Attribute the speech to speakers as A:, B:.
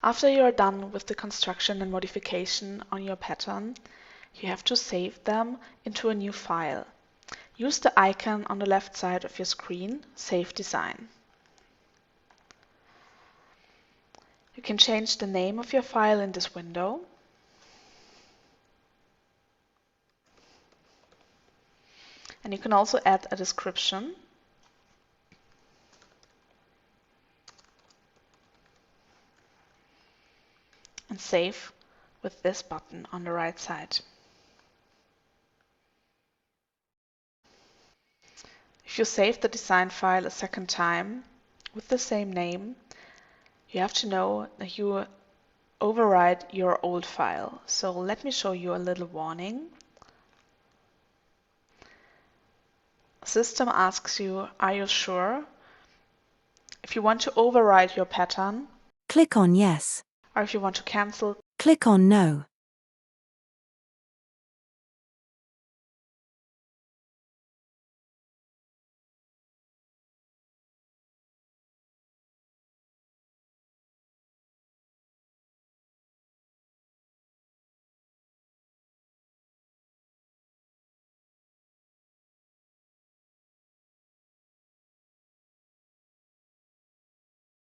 A: After you are done with the construction and modification on your pattern, you have to save them into a new file. Use the icon on the left side of your screen, Save Design. You can change the name of your file in this window. And you can also add a description. And save with this button on the right side. If you save the design file a second time with the same name, you have to know that you override your old file. So let me show you a little warning. System asks you, are you sure? If you want to override your pattern,
B: click on Yes.
A: or if you want to cancel,
B: Click on No.